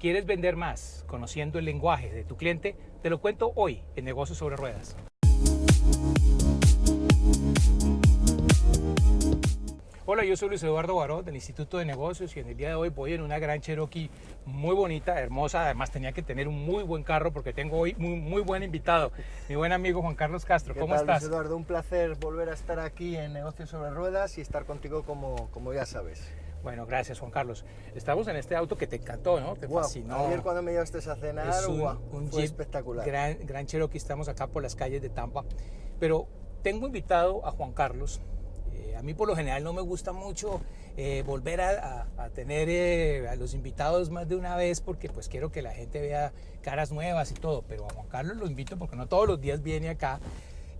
¿Quieres vender más conociendo el lenguaje de tu cliente? Te lo cuento hoy en Negocios sobre Ruedas. Hola, yo soy Luis Eduardo Baró del Instituto de Negocios y en el día de hoy voy en una gran Cherokee muy bonita, hermosa. Además tenía que tener un muy buen carro porque tengo hoy muy buen invitado, mi buen amigo Juan Carlos Castro. ¿Cómo estás? Luis Eduardo, un placer volver a estar aquí en Negocios sobre Ruedas y estar contigo como ya sabes. Bueno, gracias Juan Carlos. Estamos en este auto que te encantó, ¿no? Te fascinó. Ayer cuando me llevaste a cenar, un fue Jeep espectacular. Gran Cherokee, estamos acá por las calles de Tampa. Pero tengo invitado a Juan Carlos. A mí por lo general no me gusta mucho volver a tener a los invitados más de una vez porque pues quiero que la gente vea caras nuevas y todo, pero a Juan Carlos lo invito porque no todos los días viene acá.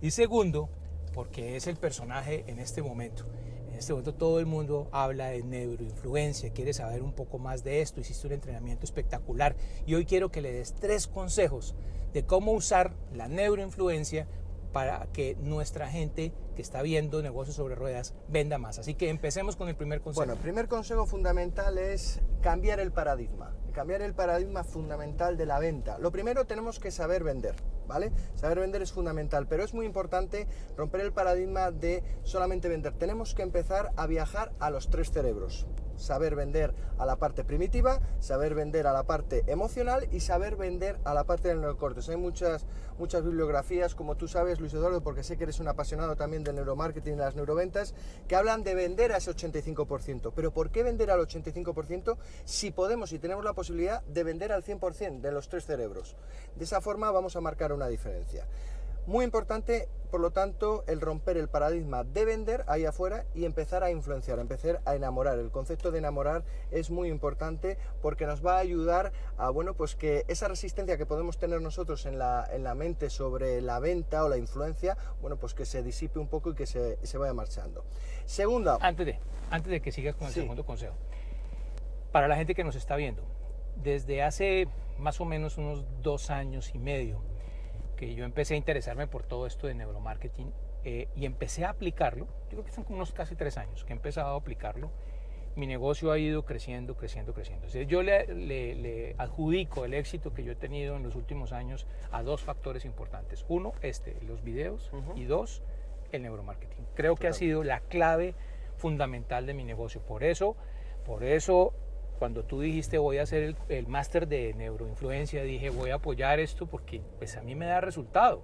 Y segundo, porque es el personaje en este momento. En este momento todo el mundo habla de neuroinfluencia, quiere saber un poco más de esto, hiciste un entrenamiento espectacular y hoy quiero que le des 3 consejos de cómo usar la neuroinfluencia para que nuestra gente que está viendo Negocios sobre Ruedas venda más. Así que empecemos con el primer consejo. Bueno, el primer consejo fundamental es cambiar el paradigma fundamental de la venta. Lo primero, tenemos que saber vender, ¿vale? Saber vender es fundamental, pero es muy importante romper el paradigma de solamente vender. Tenemos que empezar a viajar a los 3 cerebros. Saber vender a la parte primitiva, saber vender a la parte emocional y saber vender a la parte del neocortes. Hay muchas bibliografías, como tú sabes, Luis Eduardo, porque sé que eres un apasionado también del neuromarketing y las neuroventas, que hablan de vender a ese 85%. Pero ¿por qué vender al 85% si podemos y tenemos la posibilidad de vender al 100% de los 3 cerebros? De esa forma vamos a marcar una diferencia. Muy importante, por lo tanto, el romper el paradigma de vender ahí afuera y empezar a influenciar, empezar a enamorar. El concepto de enamorar es muy importante porque nos va a ayudar a, bueno, pues que esa resistencia que podemos tener nosotros en la mente sobre la venta o la influencia, bueno, pues que se disipe un poco y que se vaya marchando. Segunda. Antes de que sigas con el segundo consejo, para la gente que nos está viendo, desde hace más o menos unos 2 años y medio, que yo empecé a interesarme por todo esto de neuromarketing y empecé a aplicarlo. Yo creo que son como unos casi 3 años que he empezado a aplicarlo. Mi negocio ha ido creciendo. Entonces, yo le adjudico el éxito que yo he tenido en los últimos años a 2 factores importantes. Uno, los videos, y 2, el neuromarketing. Creo que ha sido la clave fundamental de mi negocio. Por eso, cuando tú dijiste voy a hacer el máster de neuroinfluencia, dije voy a apoyar esto porque pues a mí me da resultado,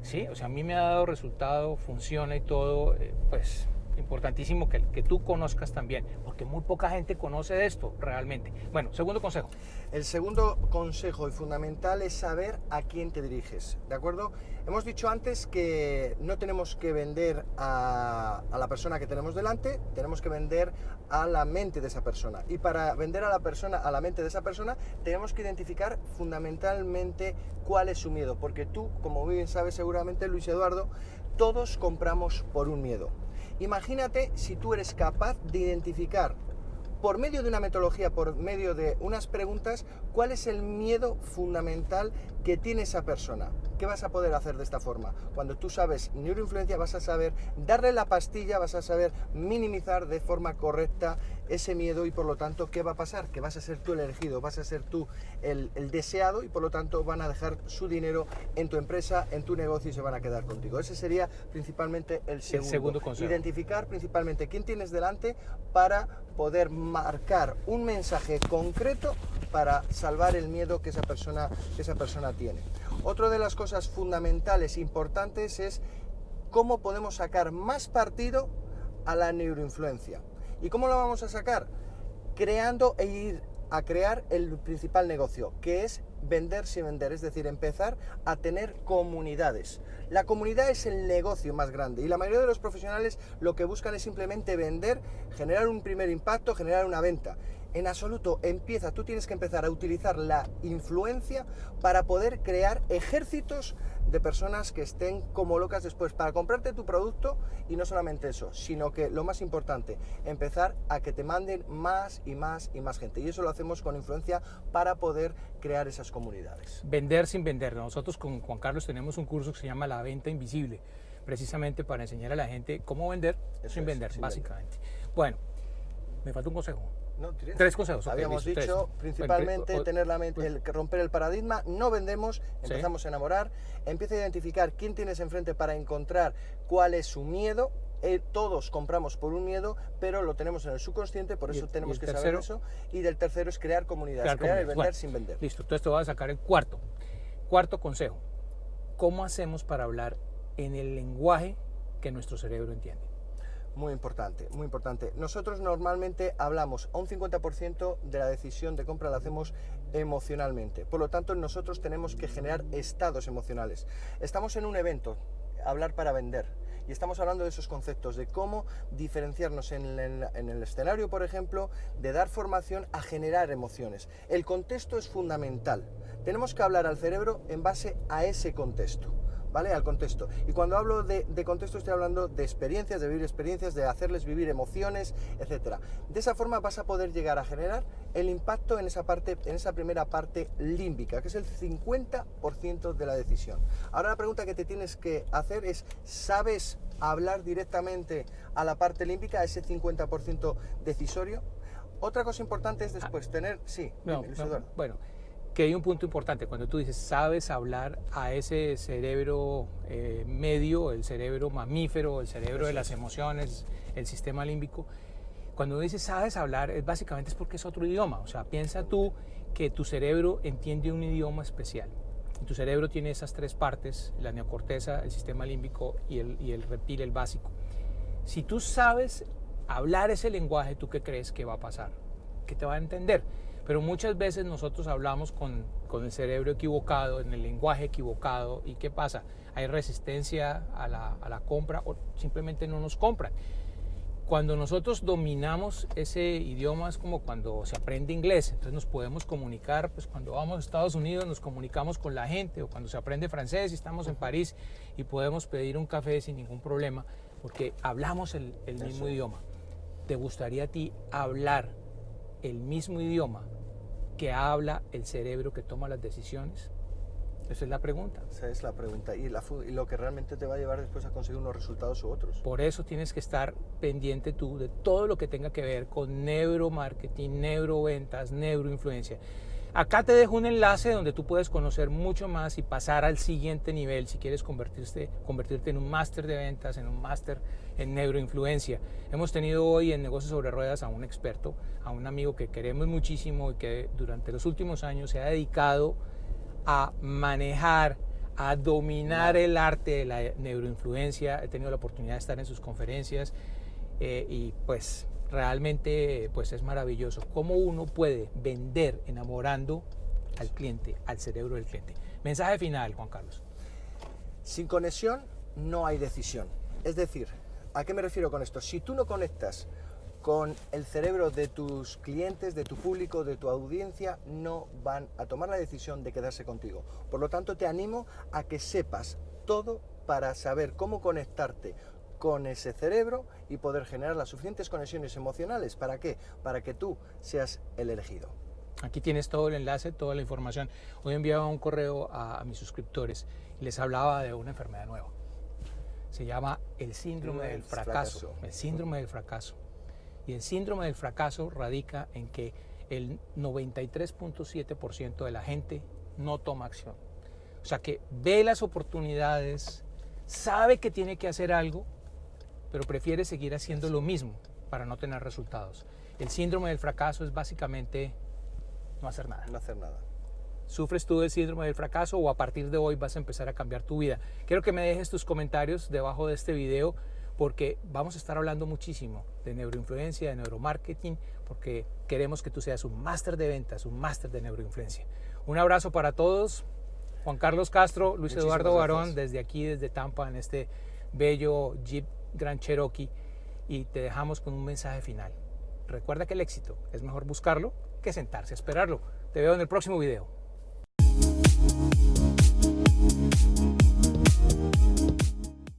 ¿sí? O sea, a mí me ha dado resultado, funciona y todo, pues importantísimo que tú conozcas también, porque muy poca gente conoce de esto realmente. Bueno, segundo consejo. El segundo consejo y fundamental es saber a quién te diriges, ¿de acuerdo? Hemos dicho antes que no tenemos que vender a la persona que tenemos delante, tenemos que vender a la mente de esa persona. Y para vender a la mente de esa persona, tenemos que identificar fundamentalmente cuál es su miedo, porque tú, como bien sabes seguramente, Luis Eduardo, todos compramos por un miedo. Imagínate si tú eres capaz de identificar por medio de una metodología, por medio de unas preguntas, cuál es el miedo fundamental que tiene esa persona. ¿Qué vas a poder hacer de esta forma? Cuando tú sabes neuroinfluencia, vas a saber darle la pastilla, vas a saber minimizar de forma correcta ese miedo y por lo tanto, ¿qué va a pasar? Que vas a ser tú el elegido, vas a ser tú el deseado y por lo tanto van a dejar su dinero en tu empresa, en tu negocio y se van a quedar contigo. Ese sería principalmente el segundo consejo. Identificar principalmente quién tienes delante para poder marcar un mensaje concreto para salvar el miedo que esa persona tiene. Otra de las cosas fundamentales, importantes, es cómo podemos sacar más partido a la neuroinfluencia. ¿Y cómo lo vamos a sacar? Creando e ir a crear el principal negocio, que es vender sin vender, es decir, empezar a tener comunidades. La comunidad es el negocio más grande y la mayoría de los profesionales lo que buscan es simplemente vender, generar un primer impacto, generar una venta. En absoluto, tú tienes que empezar a utilizar la influencia para poder crear ejércitos de personas que estén como locas después para comprarte tu producto y no solamente eso, sino que lo más importante, empezar a que te manden más y más y más gente. Y eso lo hacemos con influencia para poder crear esas comunidades. Vender sin vender. Nosotros con Juan Carlos tenemos un curso que se llama La Venta Invisible, precisamente para enseñar a la gente cómo vender sin vender, básicamente. Bueno, me falta un consejo. No, tres consejos. Habíamos listo, dicho, tres. principalmente, Bueno, tener la mente, romper el paradigma, no vendemos, empezamos a enamorar, empieza a identificar quién tienes enfrente para encontrar cuál es su miedo. Todos compramos por un miedo, pero lo tenemos en el subconsciente, por eso tenemos que saber eso. Y del tercero es crear comunidades, crear y vender sin vender. Listo, entonces te voy a sacar el cuarto consejo. ¿Cómo hacemos para hablar en el lenguaje que nuestro cerebro entiende? Muy importante, muy importante. Nosotros normalmente hablamos a un 50% de la decisión de compra la hacemos emocionalmente. Por lo tanto, nosotros tenemos que generar estados emocionales. Estamos en un evento, hablar para vender. Y estamos hablando de esos conceptos, de cómo diferenciarnos en el escenario, por ejemplo, de dar formación a generar emociones. El contexto es fundamental. Tenemos que hablar al cerebro en base a ese contexto, ¿vale? Al contexto. Y cuando hablo de contexto estoy hablando de experiencias, de vivir experiencias, de hacerles vivir emociones, etc. De esa forma vas a poder llegar a generar el impacto en esa primera parte límbica, que es el 50% de la decisión. Ahora la pregunta que te tienes que hacer es, ¿sabes hablar directamente a la parte límbica, a ese 50% decisorio? Otra cosa importante es después tener... Sí, bueno, que hay un punto importante. Cuando tú dices, sabes hablar a ese cerebro medio, el cerebro mamífero, el cerebro de las emociones, el sistema límbico, cuando dices sabes hablar, básicamente es porque es otro idioma. O sea, piensa tú que tu cerebro entiende un idioma especial. Y tu cerebro tiene esas tres partes, la neocorteza, el sistema límbico y el reptil, el básico. Si tú sabes hablar ese lenguaje, ¿tú qué crees que va a pasar? Que te va a entender. Pero muchas veces nosotros hablamos con el cerebro equivocado, en el lenguaje equivocado. ¿Y qué pasa? Hay resistencia a la compra o simplemente no nos compran. Cuando nosotros dominamos ese idioma es como cuando se aprende inglés, entonces nos podemos comunicar, pues cuando vamos a Estados Unidos nos comunicamos con la gente, o cuando se aprende francés y estamos en París y podemos pedir un café sin ningún problema, porque hablamos el mismo idioma. ¿Te gustaría a ti hablar el mismo idioma que habla el cerebro que toma las decisiones? Esa es la pregunta. Esa es la pregunta y lo que realmente te va a llevar después a conseguir unos resultados u otros. Por eso tienes que estar pendiente tú de todo lo que tenga que ver con neuromarketing, neuroventas, neuroinfluencia. Acá te dejo un enlace donde tú puedes conocer mucho más y pasar al siguiente nivel si quieres convertirte en un máster de ventas, en un máster en neuroinfluencia. Hemos tenido hoy en Negocios sobre Ruedas a un experto, a un amigo que queremos muchísimo y que durante los últimos años se ha dedicado a manejar, a dominar el arte de la neuroinfluencia. He tenido la oportunidad de estar en sus conferencias y pues realmente pues es maravilloso cómo uno puede vender enamorando al cliente, al cerebro del cliente. Mensaje final, Juan Carlos. Sin conexión no hay decisión. Es decir, ¿a qué me refiero con esto? Si tú no conectas con el cerebro de tus clientes, de tu público, de tu audiencia, no van a tomar la decisión de quedarse contigo. Por lo tanto, te animo a que sepas todo para saber cómo conectarte con ese cerebro y poder generar las suficientes conexiones emocionales. ¿Para qué? Para que tú seas el elegido. Aquí tienes todo el enlace, toda la información. Hoy enviaba un correo a mis suscriptores y les hablaba de una enfermedad nueva. Se llama el síndrome del fracaso. El síndrome del fracaso. Y el síndrome del fracaso radica en que el 93.7% de la gente no toma acción. O sea que ve las oportunidades, sabe que tiene que hacer algo, pero prefiere seguir haciendo lo mismo para no tener resultados. El síndrome del fracaso es básicamente no hacer nada. No hacer nada. ¿Sufres tú del síndrome del fracaso o a partir de hoy vas a empezar a cambiar tu vida? Quiero que me dejes tus comentarios debajo de este video, porque vamos a estar hablando muchísimo de neuroinfluencia, de neuromarketing, porque queremos que tú seas un máster de ventas, un máster de neuroinfluencia. Un abrazo para todos. Juan Carlos Castro, Luis Eduardo Barón, desde aquí, desde Tampa, en este bello Jeep Grand Cherokee, y te dejamos con un mensaje final. Recuerda que el éxito es mejor buscarlo que sentarse a esperarlo. Te veo en el próximo video.